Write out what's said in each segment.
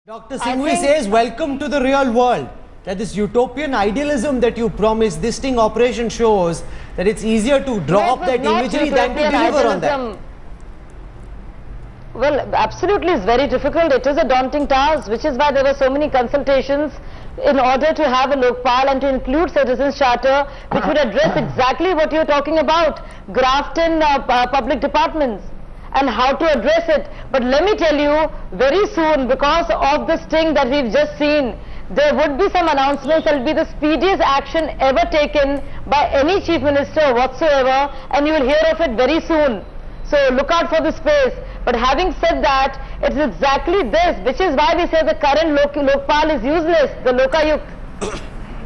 Dr. Singhvi says, welcome to the real world. That this utopian idealism that you promised, this sting operation shows that it's easier to draw up that imagery than to deliver on that. Well, absolutely, it's very difficult. It is a daunting task, which is why there were so many consultations in order to have a Lokpal and to include Citizens Charter, which would address exactly what you're talking about, graft in public departments and how to address it. But let me tell you, very soon, because of this thing that we've just seen, there would be some announcements that will be the speediest action ever taken by any chief minister whatsoever, and you will hear of it very soon. So look out for the space. But having said that, it's exactly this, which is why we say the current Lokpal is useless, the Lokayukt.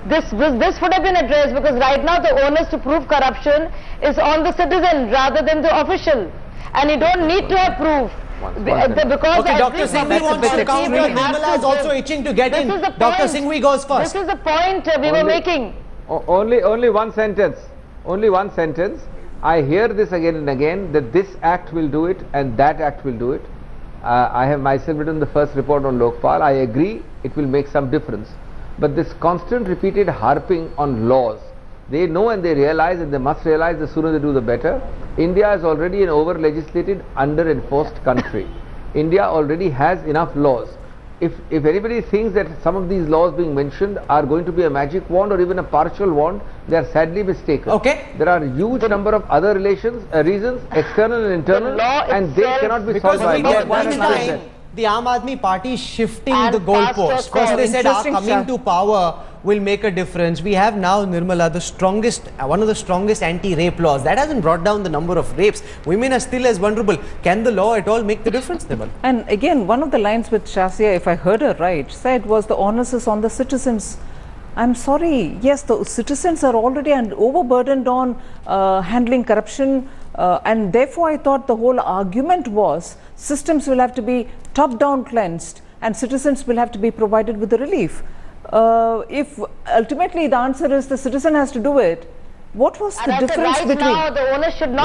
This would have been addressed, because right now the onus to prove corruption is on the citizen rather than the official. And you don't need to have proof. Because okay, Dr. Singhvi wants to counter. Nirmala is also itching to get in. Dr. Singhvi goes first. This is the point we were making. Only one sentence. Only one sentence. I hear this again and again, that this act will do it and that act will do it. I have myself written the first report on Lokpal. I agree it will make some difference. But this constant repeated harping on laws, they know and they realize, and they must realize, the sooner they do the better. India is already an over-legislated, under-enforced country. India already has enough laws. If anybody thinks that some of these laws being mentioned are going to be a magic wand or even a partial wand, they are sadly mistaken. Okay. There are a huge number of other reasons, external and internal, and they cannot be solved by law. The Aam Aadmi Party is shifting the goalposts. First they said our coming to power will make a difference. We have now, Nirmala, one of the strongest anti-rape laws. That hasn't brought down the number of rapes. Women are still as vulnerable. Can the law at all make the difference, Nirmala? And again, one of the lines with Shazia, if I heard her right, said was the onus is on the citizens. I'm sorry, yes, the citizens are already overburdened on handling corruption, and therefore I thought the whole argument was systems will have to be top-down cleansed and citizens will have to be provided with the relief. If ultimately the answer is the citizen has to do it, what was the difference between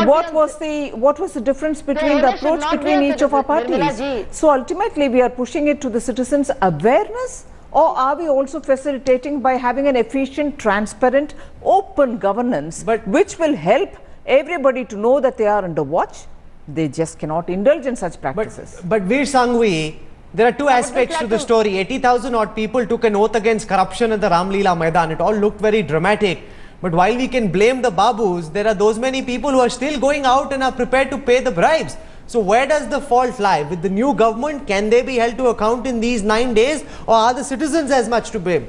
what was the difference between the approach between each of our parties? So ultimately we are pushing it to the citizens' awareness, or are we also facilitating by having an efficient, transparent, open governance, which will help everybody to know that they are under watch? They just cannot indulge in such practices. But Veer Sanghvi, there are two aspects to the story. 80,000 odd people took an oath against corruption at the Ram Leela Maidan. It all looked very dramatic. But while we can blame the Babus, there are those many people who are still going out and are prepared to pay the bribes. So where does the fault lie? With the new government, can they be held to account in these 9 days, or are the citizens as much to blame?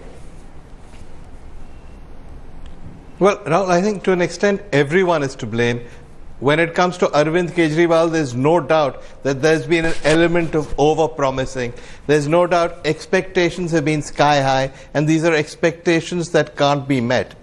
Well, Rahul, I think to an extent everyone is to blame. When it comes to Arvind Kejriwal, there's no doubt that there's been an element of over-promising. There's no doubt expectations have been sky high, and these are expectations that can't be met.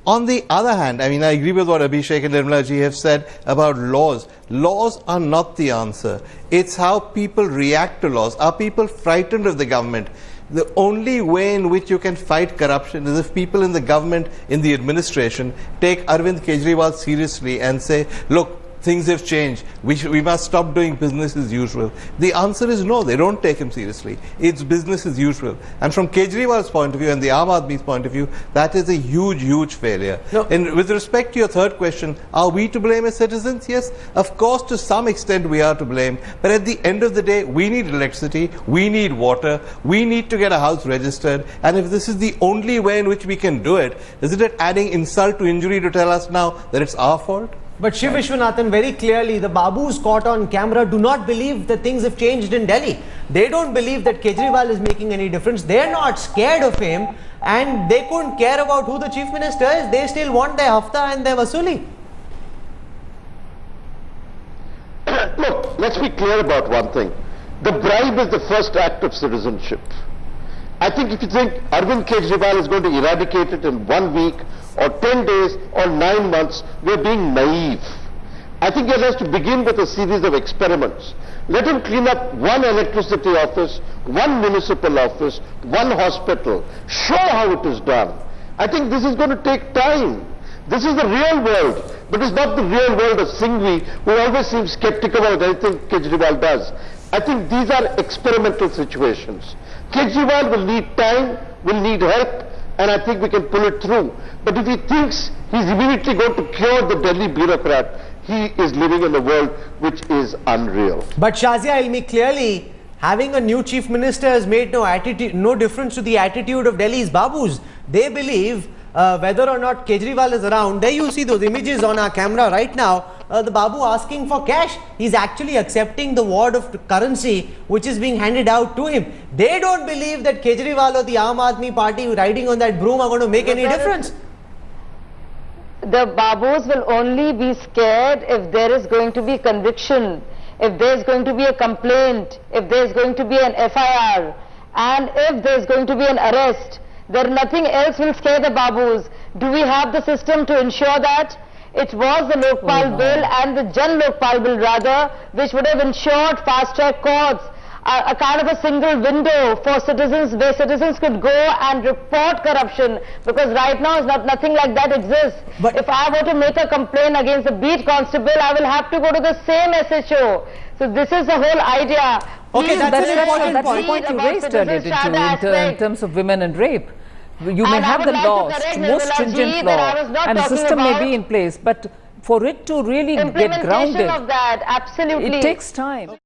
On the other hand, I mean, I agree with what Abhishek and Nirmala ji have said about laws. Laws are not the answer. It's how people react to laws. Are people frightened of the government? The only way in which you can fight corruption is if people in the government, in the administration, take Arvind Kejriwal seriously and say, look, things have changed. We must stop doing business as usual. The answer is no, they don't take him seriously. It's business as usual. And from Kejriwal's point of view and the Aam Aadmi's point of view, that is a huge, huge failure. No. And with respect to your third question, are we to blame as citizens? Yes, of course, to some extent we are to blame. But at the end of the day, we need electricity, we need water, we need to get a house registered. And if this is the only way in which we can do it, isn't it adding insult to injury to tell us now that it's our fault? But Shiv Vishwanathan, very clearly, the Babus caught on camera do not believe that things have changed in Delhi. They don't believe that Kejriwal is making any difference. They're not scared of him, and they couldn't care about who the chief minister is. They still want their hafta and their vasuli. Look, let's be clear about one thing. The bribe is the first act of citizenship. I think if you think Arvind Kejriwal is going to eradicate it in 1 week or 10 days or 9 months, we're being naive. I think he has to begin with a series of experiments. Let him clean up one electricity office, one municipal office, one hospital. Show how it is done. I think this is going to take time. This is the real world, but it's not the real world of Singhvi, who always seems skeptical about anything Kejriwal does. I think these are experimental situations. Kejriwal will need time, will need help, and I think we can pull it through. But if he thinks he's immediately going to cure the Delhi bureaucrat, he is living in a world which is unreal. But Shazia Ilmi, clearly having a new chief minister has made no difference to the attitude of Delhi's babus. They believe whether or not Kejriwal is around, there you see those images on our camera right now, the babu asking for cash. He's actually accepting the wad of currency which is being handed out to him. They don't believe that Kejriwal or the Aam Aadmi party riding on that broom are going to make any difference. The babus will only be scared if there is going to be conviction, if there is going to be a complaint, if there is going to be an FIR, and if there is going to be an arrest. There nothing else will scare the babus. Do we have the system to ensure that? It was the Lokpal bill and the Jan Lokpal bill rather, which would have ensured fast-track courts, a kind of a single window for citizens, where citizens could go and report corruption, because right now nothing like that exists. But if I were to make a complaint against the beat constable, I will have to go to the same SHO. So this is the whole idea. Okay, that's an important point. Point you raised earlier in terms of women and rape. You may have the laws, most stringent law, and the system may be in place, but for it to really get grounded, of that, absolutely, it takes time.